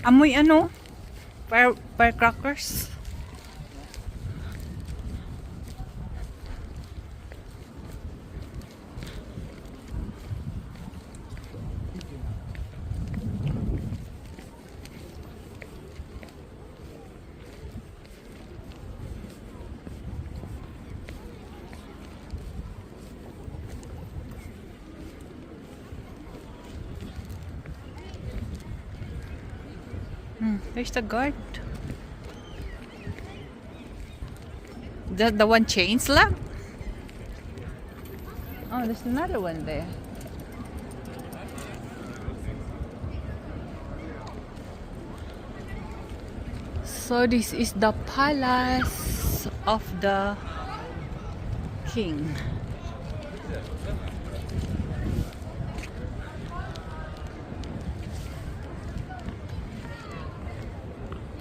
Amoy ano? Firecrackers. There's the guard. The one chain slap? Oh, there's another one there. So this is the palace of the king.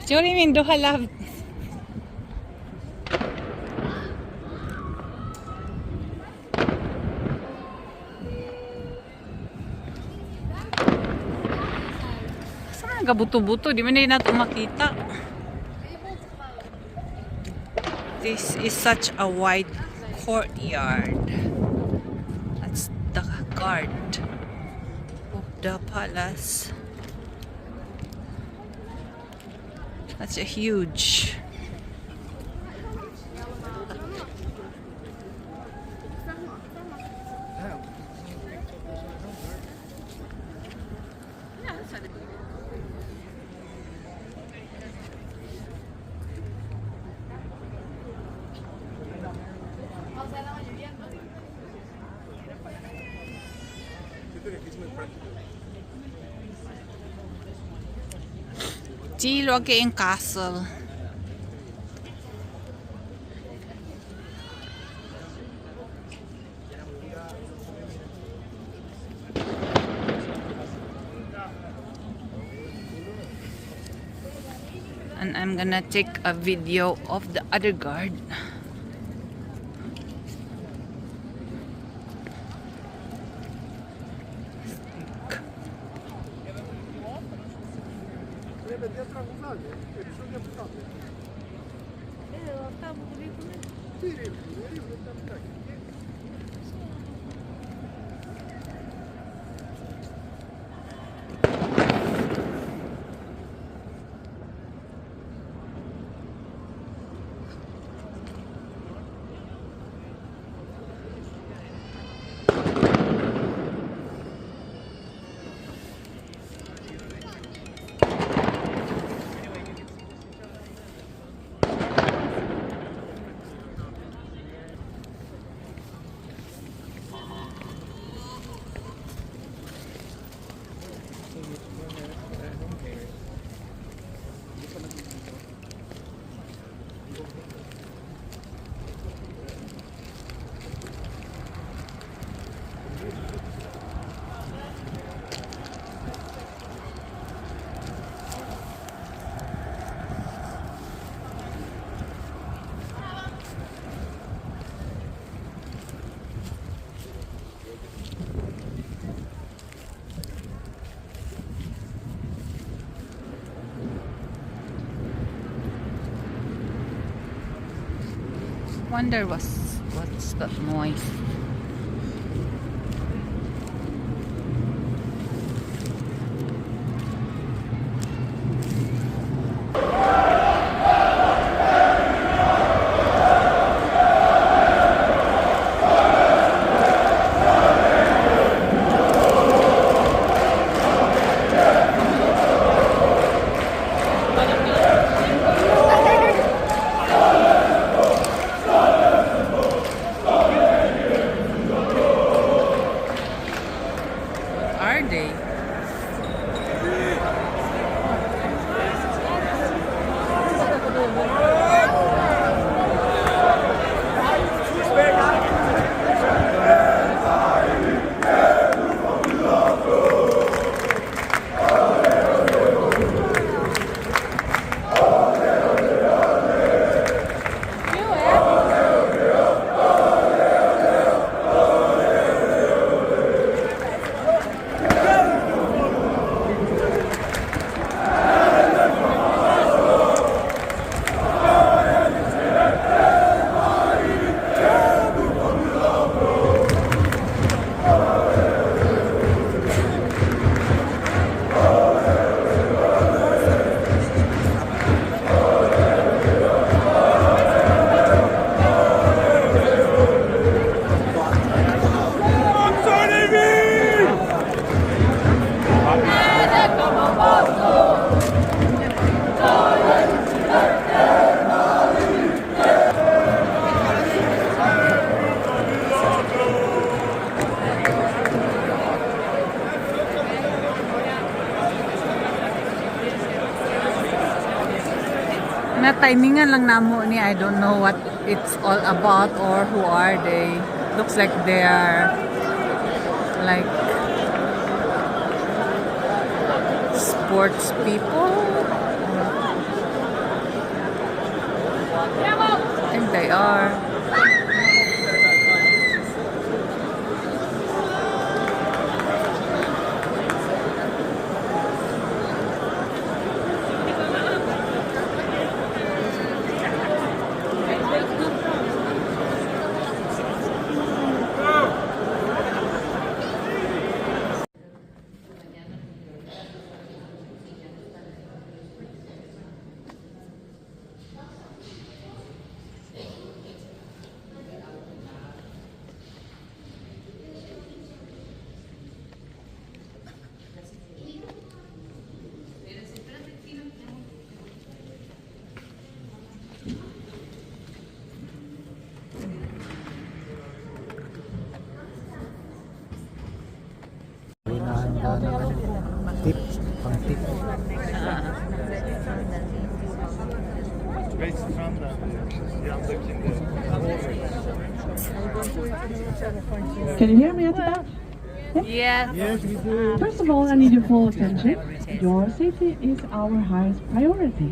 What do you mean, duha love? Saan nga buto-buto? Di man na ito makita. This is such a wide courtyard. That's the guard of the palace. That's a huge. Chilo ang castle. And I'm gonna take a video of the other guard. Wonder what's that noise? Are they? Natimingan lang namo ni, I don't know what it's all about or who are they. Looks like they are like sports people. I think they are. Tip, pang tip. Can you hear me at the back? Yes. Yes, we do. First of all, I need your full attention. Your safety is our highest priority.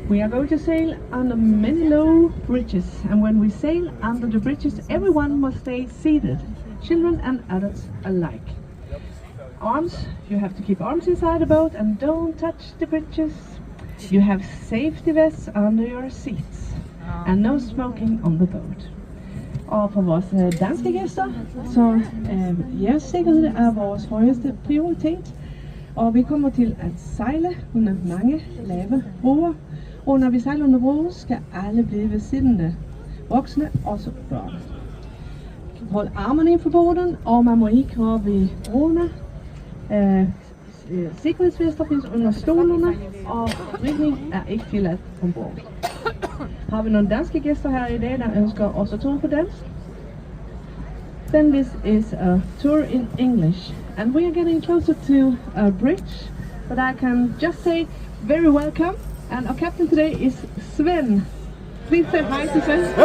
We are going to sail under many low bridges, and when we sail under the bridges, everyone must stay seated, children and adults alike. Arms, you have to keep arms inside the boat and don't touch the bridges. You have safety vests under your seats and no smoking on the boat. Og for vores danske gæster, så jeres sikkerhed er vores højeste prioritet. Og vi kommer til at sejle under mange lave broer. Og når vi sejler under broer, skal alle blive siddende. Voksne, også børn. Hold armene ind for båden, og man må ikke hoppe i broerne. Sikkerhedsvester findes under stolene, og rygning er ikke tilladt ombord. Har vi nogle danske gæster her i dag, der ønsker også tur på dansk? Then this is a tour in English, and we are getting closer to a bridge, but I can just say very welcome, and our captain today is Sven. Please say hi to Sven.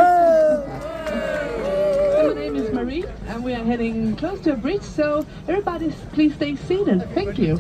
My name is Marie, and we are heading close to a bridge, so everybody please stay seated. Thank you.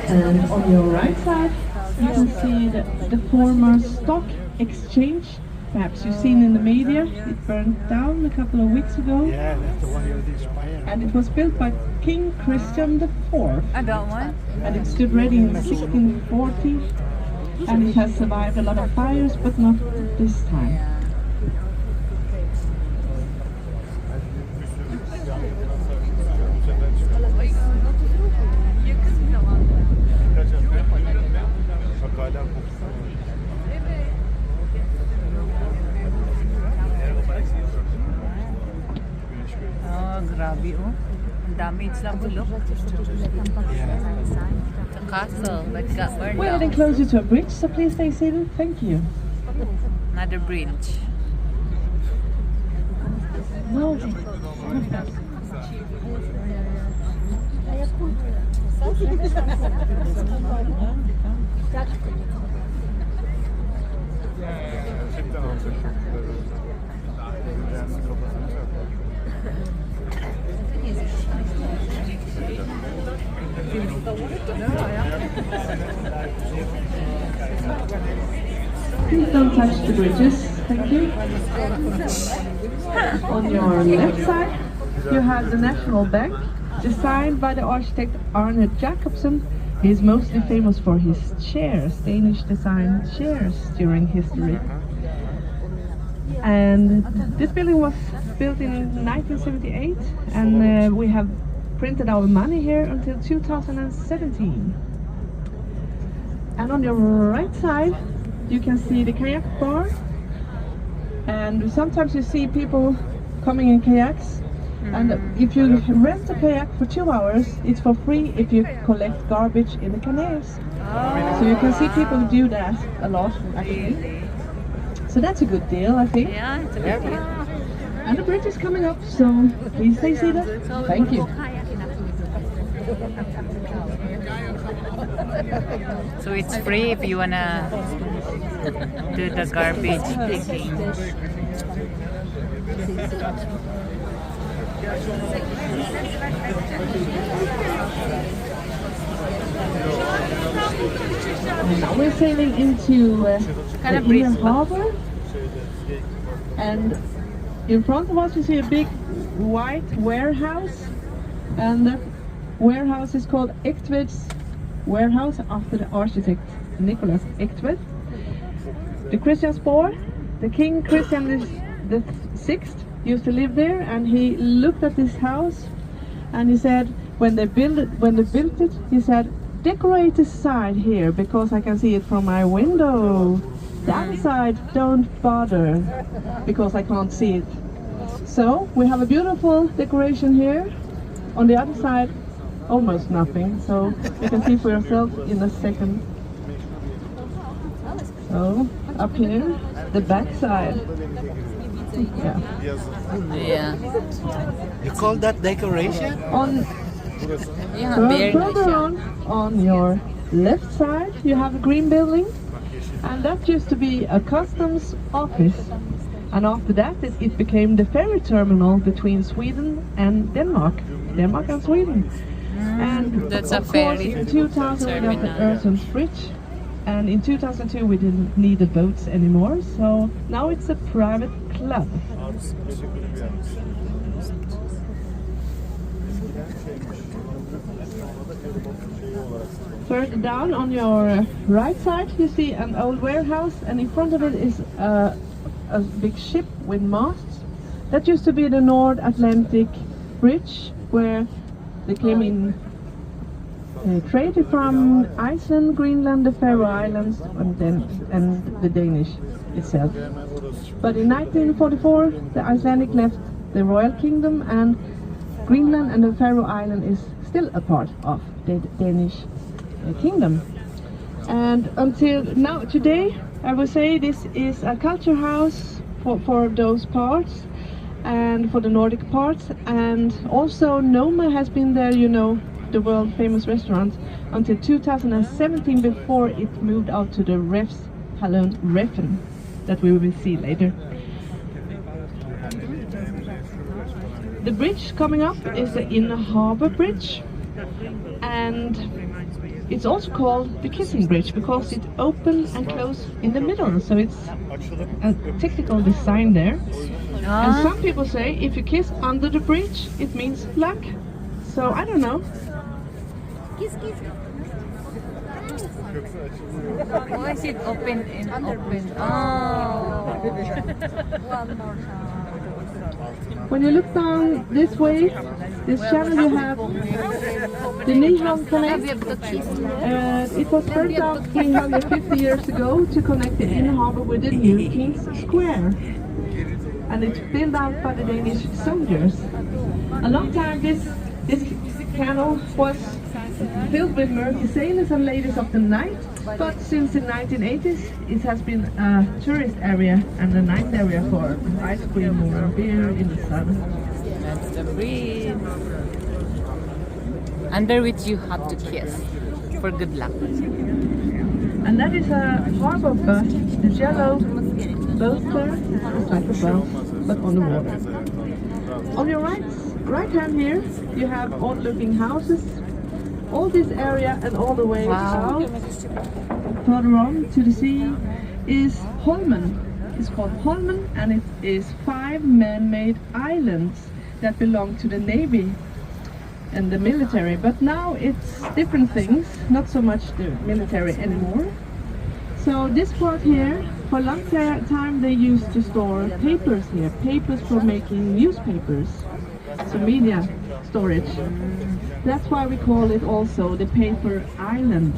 And on your right side, you can see the former stock exchange. Perhaps you've seen in the media, it burned down a couple of weeks ago. Yeah, that's the one with the spire. And it was built by King Christian IV. I don't want. And it stood ready in 1640. And it has survived a lot of fires, but not this time. Oh, grabe oh. Ang dami silang bulok. The castle that got burned We're getting down. closer to a bridge, so please stay seated. Thank you. Another bridge. No. Please don't touch the bridges. Thank you. On your left side, you have the National Bank, designed by the architect Arne Jacobsen. He is mostly famous for his chairs, Danish designed chairs during history. And this building was built in 1978, and we have printed our money here until 2017. And on your right side, you can see the kayak bar. And sometimes you see people coming in kayaks. And if you rent a kayak for 2 hours, it's for free if you collect garbage in the canals. So you can see people do that a lot, actually. So that's a good deal, I think. Yeah, it's a good deal. And the bridge is coming up, so please stay seated. Thank you. So it's free if you wanna do the garbage picking. Now we're sailing into the inner harbor, and in front of us you see a big white warehouse, and that warehouse is called Egtved's warehouse after the architect Nicholas Egtved. The Christian Spore, the King Christian the Sixth used to live there, and he looked at this house and he said, when they built it, he said, decorate this side here because I can see it from my window. The other side, don't bother because I can't see it. So we have a beautiful decoration here. On the other side, almost nothing. So you can see for yourself in a second. So up here, the back side. Yeah. Yeah. You call that decoration? Further on your left side, you have a green building, and that used to be a customs office. And after that, it became the ferry terminal between Sweden and Denmark and Sweden. And that's of a course, ferry in 2000 we got the Öresunds Bridge, and in 2002 we didn't need the boats anymore. So now it's a private club. Further down on your right side you see an old warehouse, and in front of it is a big ship with masts. That used to be the North Atlantic Bridge, where they came in traded from Iceland, Greenland, the Faroe Islands, and the Danish itself. But in 1944 the Icelandic left the Royal Kingdom, and Greenland and the Faroe Island is still a part of the Danish kingdom. And until now, today, I would say this is a culture house for those parts and for the Nordic parts. And also Noma has been there, you know, the world famous restaurant, until 2017, before it moved out to the Refshallen Reffen that we will see later. The bridge coming up is the Inner Harbor Bridge, and it's also called the Kissing Bridge because it opens and closes in the middle, so it's a technical design there. And some people say if you kiss under the bridge, it means luck. So I don't know. Kiss, kiss. Why is it open and open? Oh. One more time. When you look down this way, this channel, you have the Nyhavn Canal. It was built up 350 years ago to connect the inner harbor with the new King's Square. And it's built out by the Danish soldiers. A long time this canal was filled with murky sailors and ladies of the night, but since the 1980s it has been a tourist area and a nice area for ice cream or beer in the sun. That's the bridge. Under which you have to kiss for good luck. And that is a harbor bus, the yellow boat there, it's like a bus, but on the water. On your right hand here, you have odd looking houses. All this area and all the way out, further on to the sea, is Holmen. It's called Holmen, and it is 5 man-made islands that belong to the Navy and the military. But now it's different things, not so much the military anymore. So this part here, for a long time they used to store papers here, papers for making newspapers. So media storage. That's why we call it also the paper island.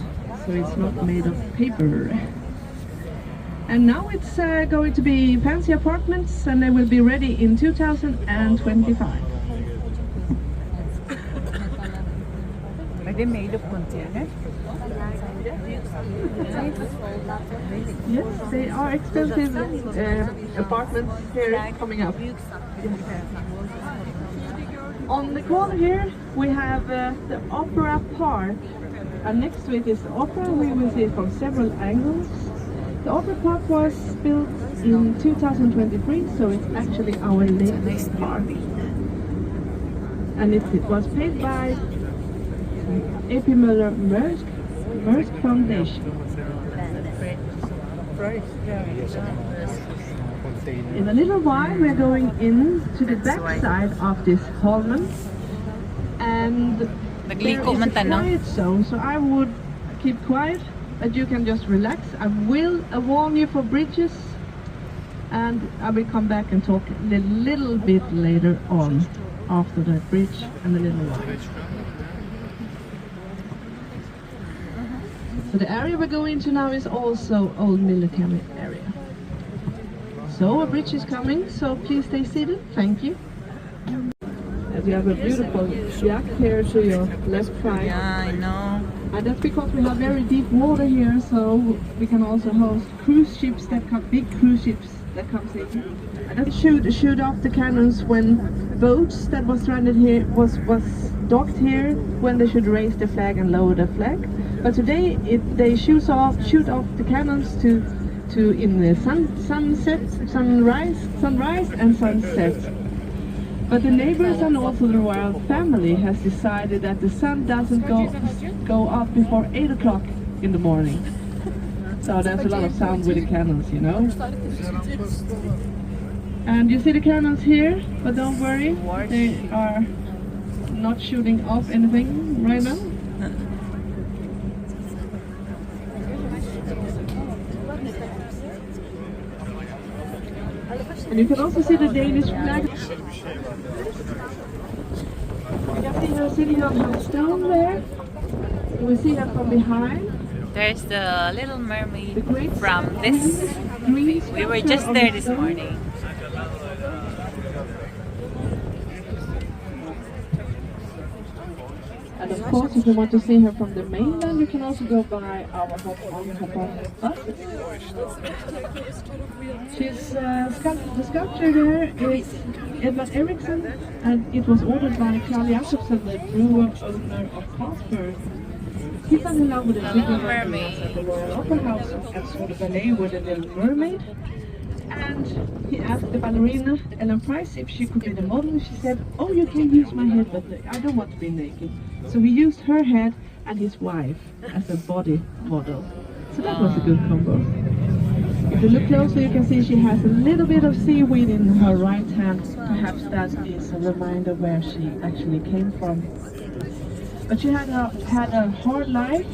So it's not made of paper. And now it's going to be fancy apartments, and they will be ready in 2025. Are they made of container? Yes, they are expensive apartments here coming up. On the corner here we have the Opera Park, and next to it is the opera. We will see it from several angles. The Opera Park was built in 2023, so it's actually our latest park. And it was paid by A.P. Maersk Foundation. In a little while we're going in to the back side of this Holman, and there is a quiet zone, so I would keep quiet, but you can just relax. I will warn you for bridges, and I will come back and talk a little bit later on after the bridge and a little while. So the area we're going to now is also old military area. So a bridge is coming, so please stay seated. Thank you. As you have a beautiful yacht here to your left side. Yeah, I know. And that's because we have very deep water here, so we can also host cruise ships that come, big cruise ships that comes in. And that shoot off the cannons when boats that was stranded here was docked here when they should raise the flag and lower the flag. But today they shoot off the cannons to in the sunrise and sunset. But the neighbors and also the royal family has decided that the sun doesn't go up before 8 o'clock in the morning. So there's a lot of sound with the cannons, you know. And you see the cannons here, but don't worry, they are not shooting off anything right now. And you can also see the Danish flag. You can see her sitting on her stone there. You will see her from behind. There's the Little Mermaid The great from this movie. We were just there this morning. And of course, if you want to see her from the mainland, you can also go by our Copenhagen buses. The sculpture there is Edvard Eriksson, and it was ordered by Carl Jacobsen, the brewer owner of Carlsberg. He fell in love with the Little Mermaid at the Royal Opera House and saw the ballet with the Little Mermaid. And he asked the ballerina Ellen Price if she could be the model. She said, "Oh, you can use my head, but I don't want to be naked." So he used her head and his wife as a body model. So that was a good combo. If you look closer, you can see she has a little bit of seaweed in her right hand. Perhaps that is a reminder where she actually came from. But she had a hard life.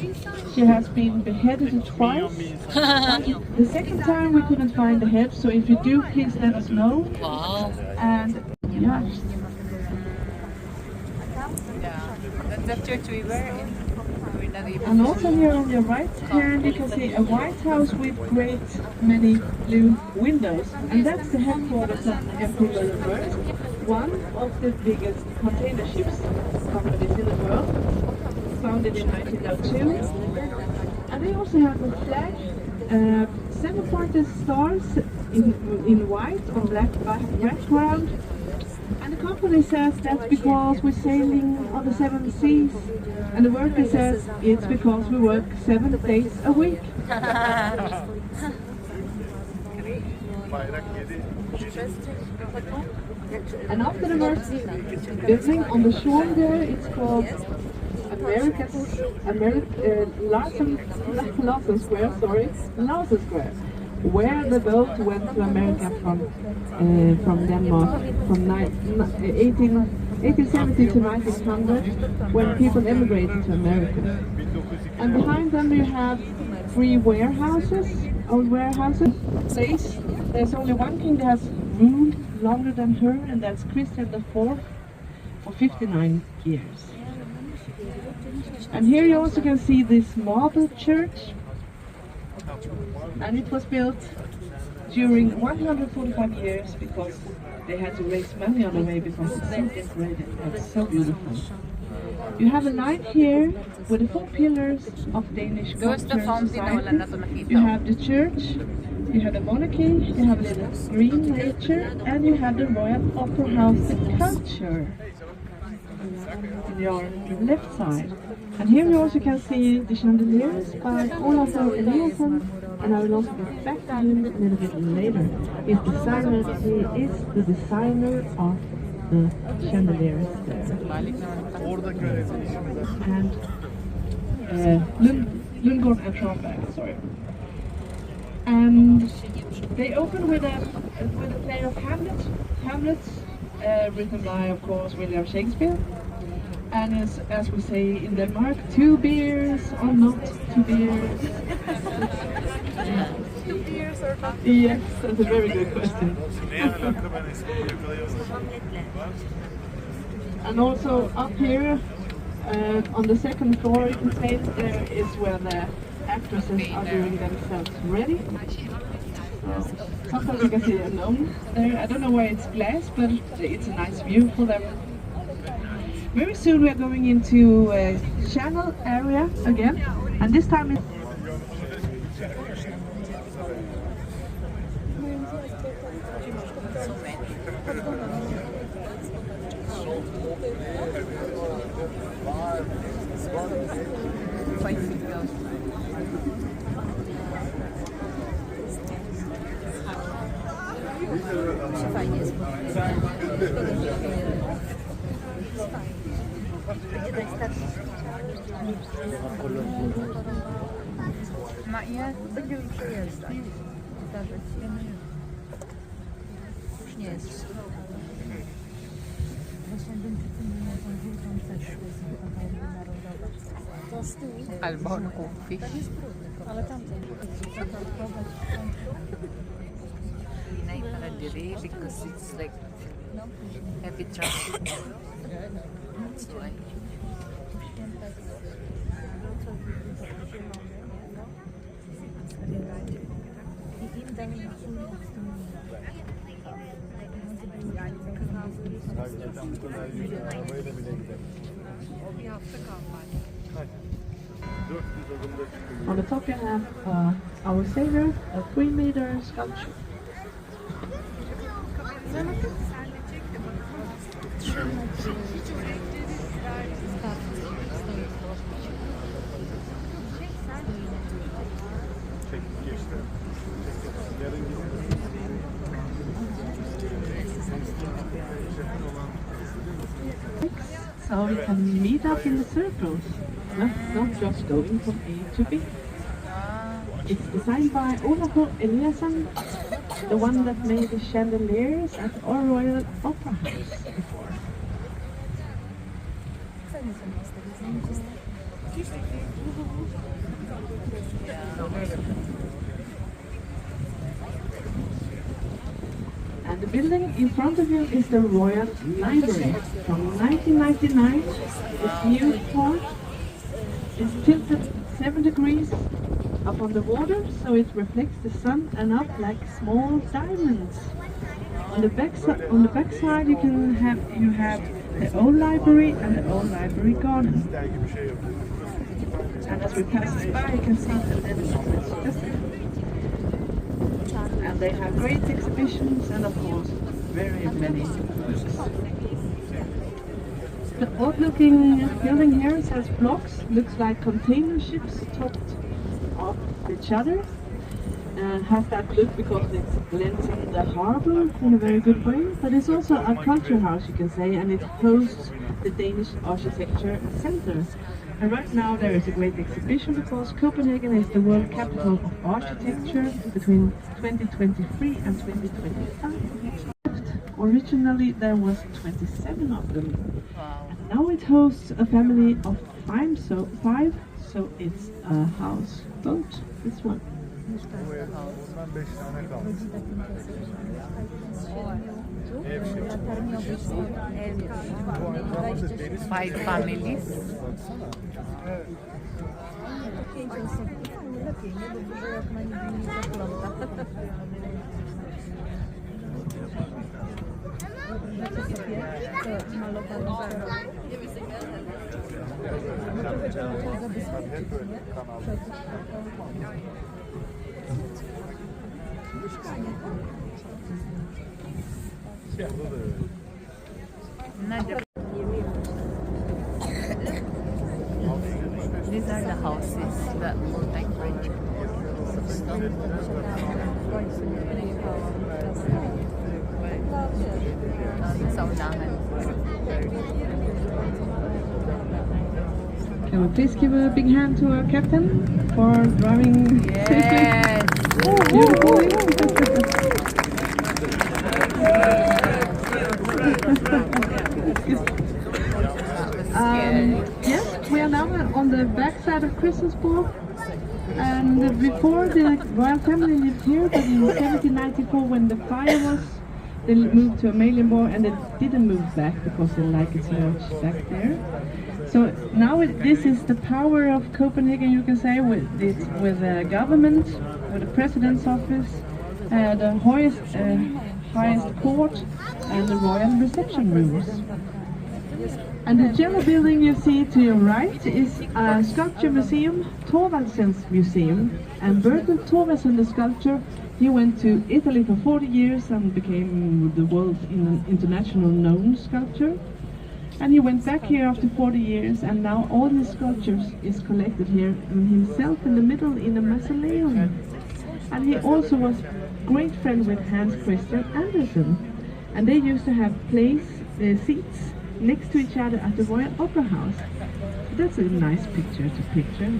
She has been beheaded twice. The second time we couldn't find the head, so if you do, please let us know. Wow. And yeah. That's the church we were in. We're not able And also here on your right hand you can see a White House with great many blue windows. And that's the headquarters of Emperor Maersk, one of the biggest container ships companies in the world, founded in 1902. And they also have a flag, 7 pointed stars in white on black background. And the company says that's because we're sailing on the 7 seas. And the worker says it's because we work 7 days a week. And after the Maersk building on the shore there, it's called Larsen Square, where the boat went to America from Denmark from 1870 to 1900, when people emigrated to America. And behind them you have 3 warehouses, old warehouses. There's only one king that has ruled longer than her, and that's Christian IV. for 59 years. And here you also can see this marble church, and it was built during 145 years because they had to raise money on the way because it's so decorated and so beautiful. You have a line here with the 4 pillars of Danish There's the culture fountain na wala na society. to nakita. You have the church, you have the monarchy, you have a little green nature, and you have the Royal Opera House, the culture on your left side. And here you also can see the chandeliers by Olaf Eliasson, and I will also get back to him a little bit later. He is the designer of the chandeliers there. And Lundgård and Schomberg, sorry. And they open with a play of Hamlet. Hamlet, written by, of course, William Shakespeare. And as we say in Denmark, 2 beers or not 2 beers? 2 beers or not? Yes, that's a very good question. And also up here on the second floor, you can say there is where the actresses are doing themselves ready. So sometimes you can see a gnome there. I don't know why it's glass, but it's a nice view for them. Very soon we are going into a channel area again, and this time it's Not yet. Będzie już jest. Zdarzyć. Już nie jest. Właśnie Duńczycy mają tą wielką ceszkę z Galerii Narodowej. To z tyłu. Albo kupi. Tak jest brudny. Ale tamten. Pinay para dire because it's like heavy traffic. That's why. on the top you have our Savior, a 3-meter sculpture. So we can meet up in the circles, not just going from A to B. It's designed by Olaf Eliasson, the one that made the chandeliers at our Royal Opera House before. And the building in front of you is the Royal Library. From 1999, this new part is tilted 7 degrees up on the water, so it reflects the sun and up like small diamonds. On the back side, you have the old library and the old library garden. And as we pass by, you can see the Netherlands. And they have great exhibitions and, of course, very many books. The odd-looking building here has blocks, looks like container ships topped off each other, and has that look because it blends in the harbor in a very good way. But it's also a culture house, you can say, and it hosts the Danish Architecture Center. And right now there is a great exhibition because Copenhagen is the world capital of architecture between 2023 and 2025. Originally there was 27 of them. And now it hosts a family of 5, so it's a houseboat, this one. 5 families. These are the houses that look like French. Sa unahan. Can we please give a big hand to our captain for driving Yes! Yes, we are now on the back side of Christiansborg. And before the royal family lived here, but in 1794 when the fire was, they moved to Amalienborg and they didn't move back because they like it so much back there. So now this is the power of Copenhagen, you can say, with the government, with the president's office, the highest court, and the royal reception rooms. And the yellow building you see to your right is a sculpture museum, Thorvaldsen's museum. And Bertel Thorvaldsen, the sculptor, he went to Italy for 40 years and became the world's international known sculptor. And he went back here after 40 years, and now all his sculptures is collected here, and himself in the middle in a mausoleum. And he also was great friend with Hans Christian Andersen, and they used to have seats next to each other at the Royal Opera House. So that's a nice picture to picture.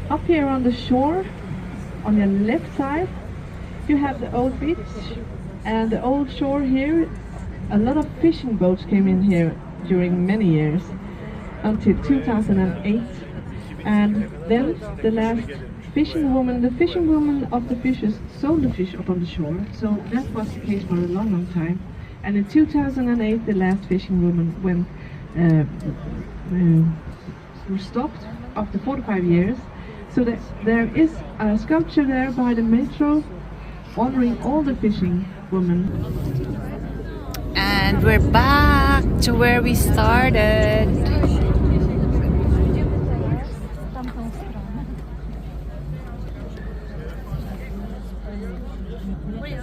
Up here on the shore, on your left side, you have the old beach and the old shore here. A lot of fishing boats came in here during many years, until 2008. And then the last the fishing woman of the fishes sold the fish up on the shore. So that was the case for a long, long time. And in 2008, the last fishing woman were stopped after 45 years. So there is a sculpture there by the metro honoring all the fishing women. And we're back to where we started.